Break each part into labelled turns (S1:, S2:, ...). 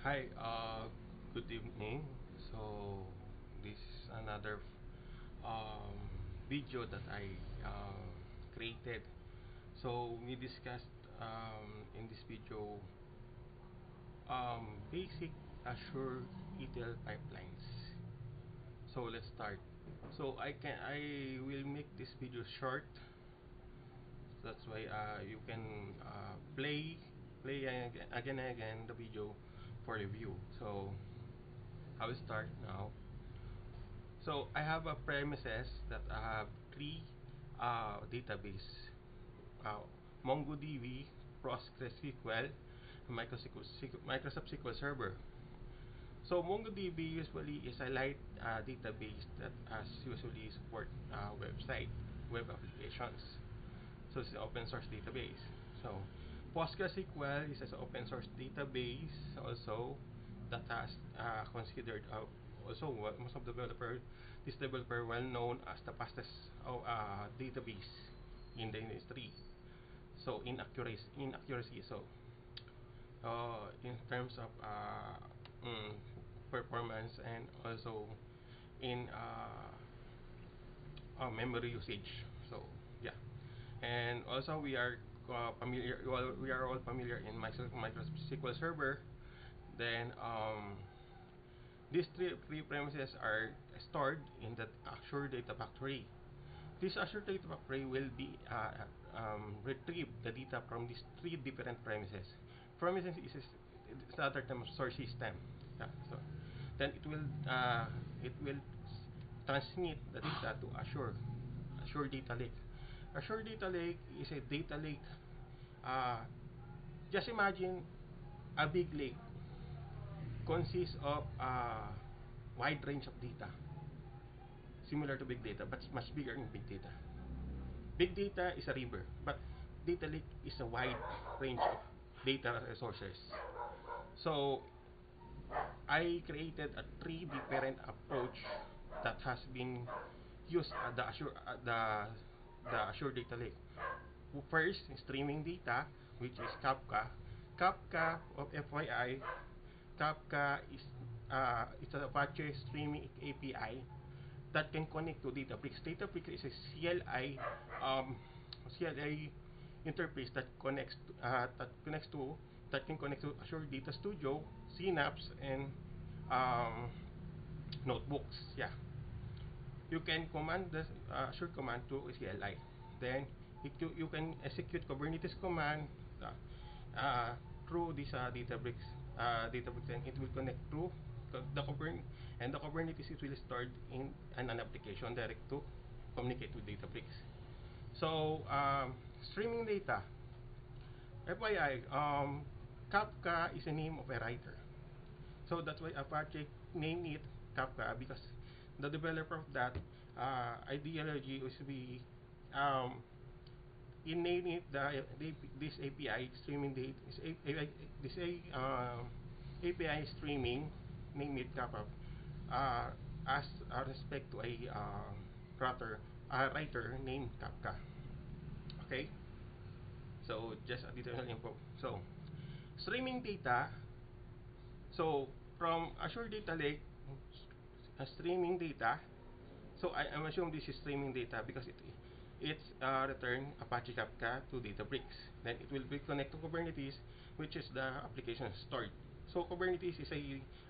S1: Hi, good evening. So, this is another um, video that I created. So, we discussed in this video basic Azure ETL pipelines. So, let's start. So, I will make this video short. That's why you can play again and again the video for review. So, I will start now. So I have a premises that I have three database: uh, MongoDB, PostgreSQL, and Microsoft SQL Server. So MongoDB usually is a light database that usually support web applications. So it's an open source database. So PostgreSQL is an open source database also that has considered also most of this developer well known as the fastest database in the industry. So in accuracy, so in terms of performance and also in memory usage. So yeah, and also we are all familiar in Microsoft SQL Server. Then these three premises are stored in the Azure Data Factory. This Azure Data Factory will be retrieve the data from these three different premises. Premises is the other term of source system. Yeah, so then it will transmit the data to Azure Data Lake. Azure Data Lake is a data lake. Uh, just imagine a big lake consists of a wide range of data, similar to big data, but much bigger in big data. Big data is a river, but data lake is a wide range of data resources. So I created a three different approach that has been used at the Azure Data Lake. First, streaming data, which is Kafka. Kafka, of FYI, Kafka is it's an Apache streaming API that can connect to Databricks. Databricks is a CLI interface that can connect to Azure Data Studio, Synapse, and um, notebooks. Yeah, you can command the Azure command to CLI. Then you can execute Kubernetes command uh, through this Databricks, and it will connect to the Kubernetes, and the Kubernetes it will stored in an application direct to communicate with Databricks. So streaming data. FYI, Kafka is a name of a writer. So that's why Apache named it Kafka, because the developer of that ideology was to be um, in naming it this API streaming data API streaming, name it Kafka as respect to a writer named Kafka. Okay, so just additional info. So streaming data. So from Azure Data Lake, streaming data. So I'm assuming this is streaming data because it's return Apache Kafka to Databricks. Then it will be connected to Kubernetes, which is the application stored. So Kubernetes is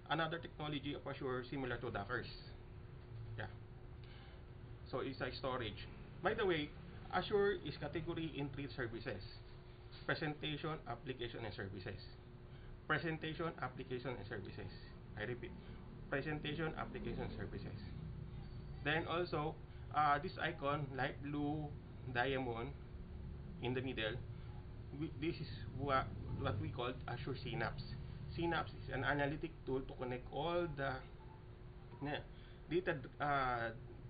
S1: another technology of Azure similar to Docker. Yeah. So it's a storage. By the way, Azure is category in three services: presentation, application, and services. Presentation, application, and services. I repeat, presentation, application, services. Then also, this icon, light blue diamond in the middle, this is what we call Azure Synapse. Synapse is an analytic tool to connect all the data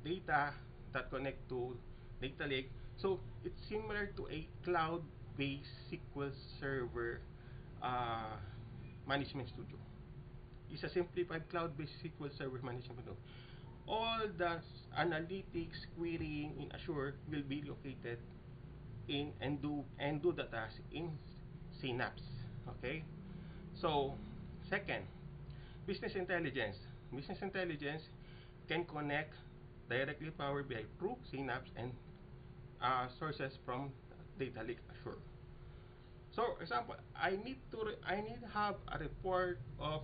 S1: data that connect to data lake. So it's similar to a cloud-based SQL Server uh, management studio. It's a simplified cloud-based SQL Server management studio. All the analytics querying in Azure will be located in and do the task in Synapse. Okay. So second, business intelligence. Business intelligence can connect directly Power BI through Synapse and sources from Data Lake Azure. So, example, I need to have a report of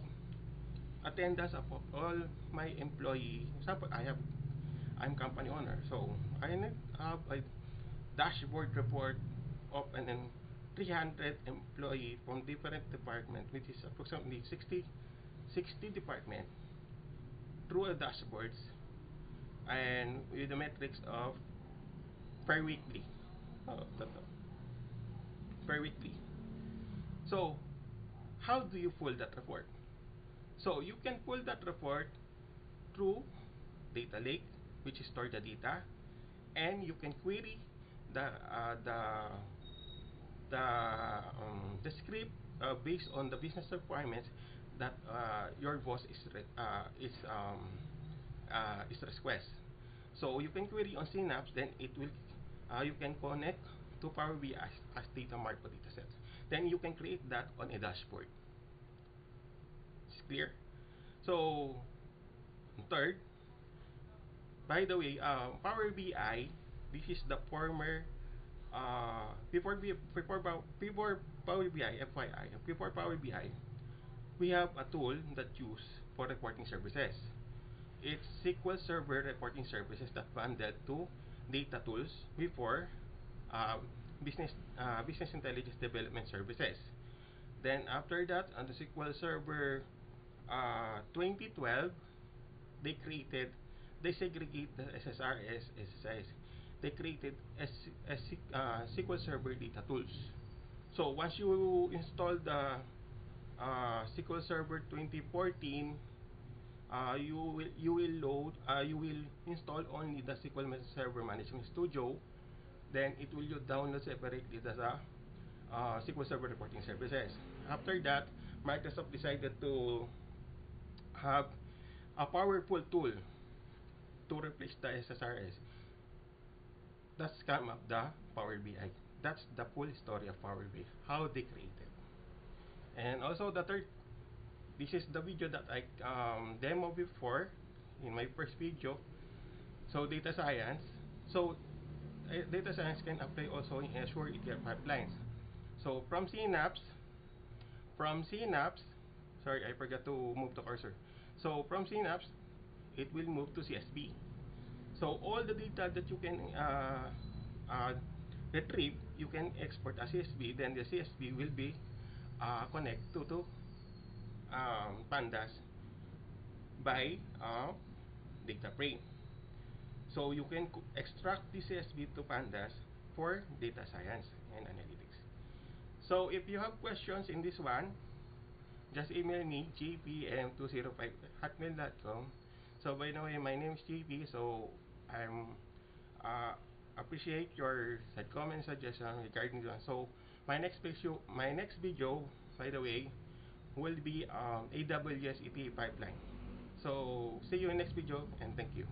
S1: attendance of all my employee. Example, I'm company owner, so I need to have a dashboard report of an 300 employee from different department, which is approximately 60 department, through a dashboards and with the metrics of per weekly. Per weekly. So, how do you pull that report? So, you can pull that report through data lake, which is store the data, and you can query the the script based on the business requirements that your boss is request. So you can query on Synapse, then it will you can connect to Power BI as data mart for data sets. Then you can create that on a dashboard. It's clear. So third, by the way, Power BI, this is the former before Power BI, FYI, before Power BI, we have a tool that used for reporting services. It's SQL Server reporting services that bundled to data tools before um, business intelligence development services. Then after that, on the SQL Server 2012, they created, they segregate the SSRS, SSIS. They created SQL Server data tools. So once you install the SQL Server 2014, you will install only the SQL Server Management Studio. Then it will download separately the SQL Server reporting services. After that, Microsoft decided to have a powerful tool to replace the SSRS. That's come up the Power BI. That's the full story of Power BI, how they created. And also the third, this is the video that I demo before in my first video. So data science. So data science can apply also in Azure ETL pipelines. So from Synapse, sorry, I forgot to move the cursor. So from Synapse, it will move to CSV. So all the data that you can retrieve, you can export as CSV. Then the CSV will be connected to pandas by DataFrame. So you can extract the CSV to pandas for data science and analytics. So if you have questions in this one, just email me jpm205@hotmail.com. So by the way, my name is JP. So I'm appreciate your comment suggestion regarding this. So my next video, by the way, will be AWS ETL pipeline. So see you in next video, and thank you.